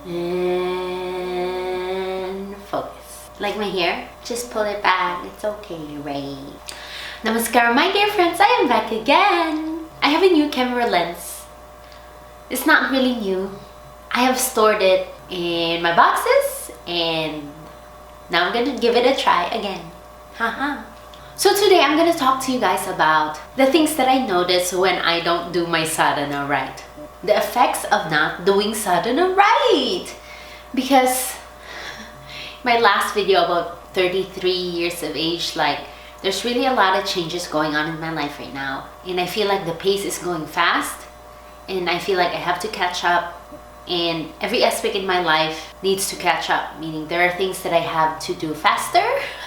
And focus. Like my hair? Just pull it back. It's okay, right? Namaskaram, my dear friends. I am back again. I have a new camera lens. It's not really new. I have stored it in my boxes and now I'm gonna give it a try again. Haha. So today I'm gonna talk to you guys about the things that I notice when I don't do my sadhana right. The effects of not doing sadhana right. Because my last video about 33 years of age, there's really a lot of changes going on in my life right now. And I feel like the pace is going fast and I feel like I have to catch up. And every aspect in my life needs to catch up, meaning there are things that I have to do faster.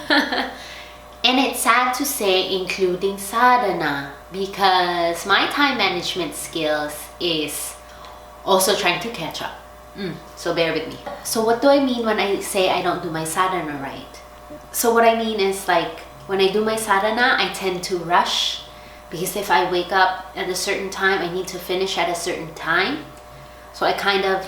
And it's sad to say, including sadhana, because my time management skills is also trying to catch up. So bear with me. So what do I mean when I say I don't do my sadhana right? So what I mean is, when I do my sadhana, I tend to rush, because if I wake up at a certain time, I need to finish at a certain time. So I kind of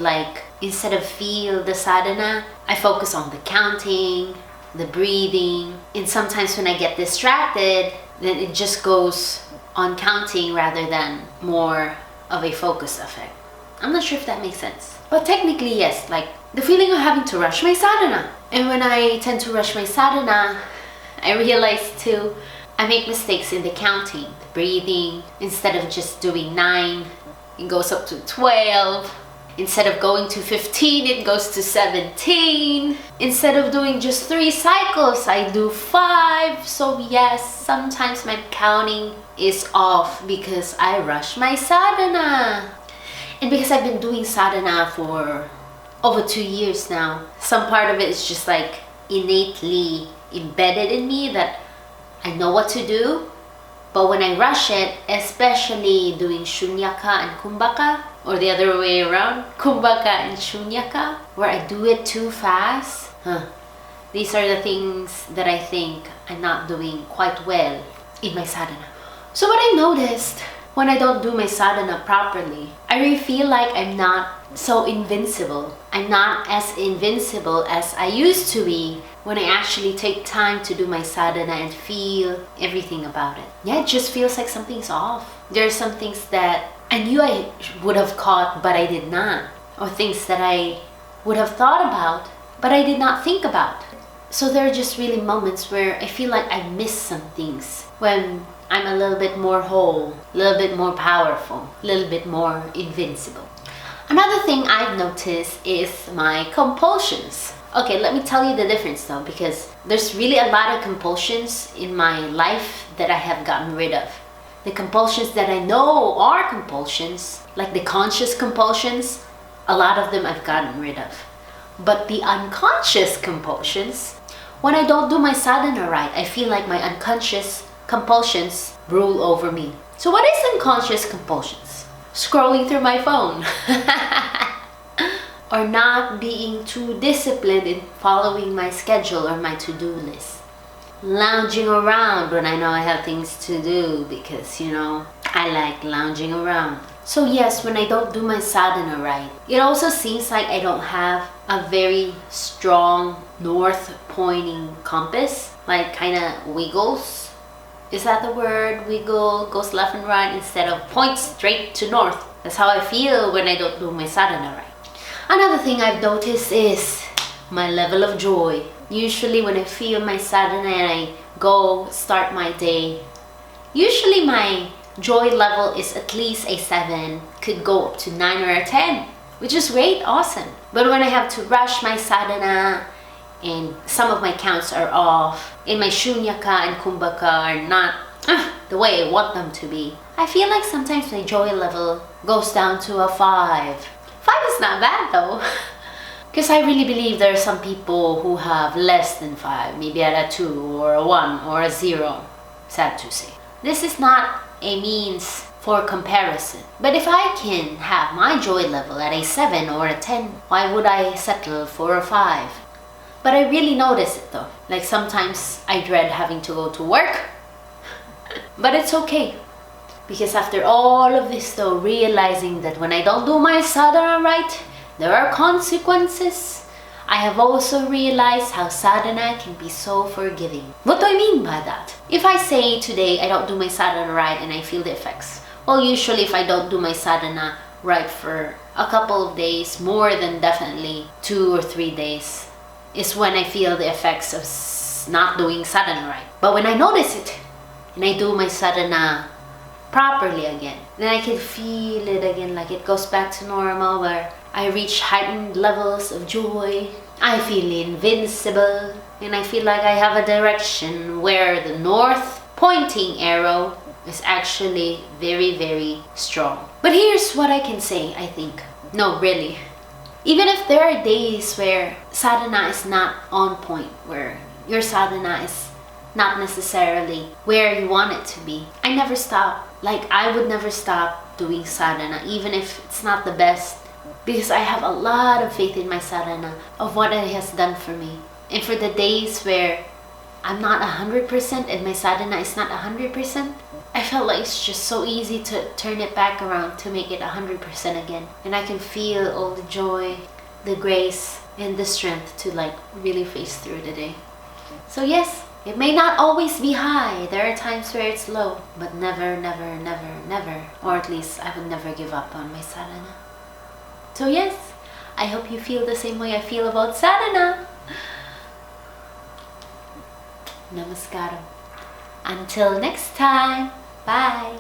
instead of feel the sadhana, I focus on the counting, the breathing. And sometimes when I get distracted, then it just goes on counting rather than more of a focus effect. I'm not sure if that makes sense. But technically, yes, the feeling of having to rush my sadhana. And when I tend to rush my sadhana, I realize too, I make mistakes in the counting, the breathing. Instead of just doing 9, it goes up to 12. Instead of going to 15, it goes to 17. Instead of doing just 3 cycles, I do 5. So yes, sometimes my counting is off because I rush my sadhana. And because I've been doing sadhana for over 2 years now, some part of it is just innately embedded in me that I know what to do. But when I rush it, especially doing shunyaka and kumbhaka, or the other way around, kumbhaka and shunyaka, where I do it too fast, these are the things that I think I'm not doing quite well in my sadhana. So what I noticed when I don't do my sadhana properly, I really feel like I'm not so invincible. I'm not as invincible as I used to be when I actually take time to do my sadhana and feel everything about it. Yeah, it just feels like something's off. There are some things that I knew I would have caught, but I did not. Or things that I would have thought about, but I did not think about. So there are just really moments where I feel like I miss some things when I'm a little bit more whole, a little bit more powerful, a little bit more invincible. Another thing I've noticed is my compulsions. Okay, let me tell you the difference though, because there's really a lot of compulsions in my life that I have gotten rid of. The compulsions that I know are compulsions, like the conscious compulsions, a lot of them I've gotten rid of. But the unconscious compulsions, when I don't do my sadhana right, I feel like my unconscious compulsions rule over me. So what is unconscious compulsions? Scrolling through my phone. Or not being too disciplined in following my schedule or my to-do list. Lounging around when I know I have things to do because, I like lounging around. So yes, when I don't do my sadhana right, it also seems like I don't have a very strong north pointing compass, kind of wiggles. Is that the word? Wiggle, goes left and right instead of points straight to north. That's how I feel when I don't do my sadhana right. Another thing I've noticed is my level of joy. Usually when I feel my sadhana and I go start my day, usually my joy level is at least a 7, could go up to 9 or a 10, which is great, awesome. But when I have to rush my sadhana and some of my counts are off, and my shunyaka and kumbhaka are not the way I want them to be, I feel like sometimes my joy level goes down to a 5. 5 is not bad though. Because I really believe there are some people who have less than 5, maybe at a 2 or a 1 or a 0. Sad to say. This is not a means for comparison. But if I can have my joy level at a 7 or a 10, why would I settle for a 5? But I really notice it though. Sometimes I dread having to go to work. But it's okay. Because after all of this though, realizing that when I don't do my sadhana right, there are consequences, I have also realized how sadhana can be so forgiving. What do I mean by that? If I say today I don't do my sadhana right and I feel the effects, well, usually if I don't do my sadhana right for a couple of days, more than definitely 2 or 3 days, is when I feel the effects of not doing sadhana right. But when I notice it and I do my sadhana properly again, then I can feel it again, like it goes back to normal, where I reach heightened levels of joy. I feel invincible, and I feel like I have a direction where the north pointing arrow is actually very, very strong. But here's what I can say, I think. No, really. Even if there are days where sadhana is not on point, where your sadhana is not necessarily where you want it to be, I never stop. Like, I would never stop doing sadhana, even if it's not the best, because I have a lot of faith in my sadhana, of what it has done for me. And for the days where I'm not 100% and my sadhana is not 100%, I felt like it's just so easy to turn it back around to make it 100% again. And I can feel all the joy, the grace, and the strength to like really face through the day. So yes, it may not always be high. There are times where it's low, but never, never, never, never, or at least I would never give up on my sadhana. So yes, I hope you feel the same way I feel about sadhana. Namaskaram. Until next time, bye.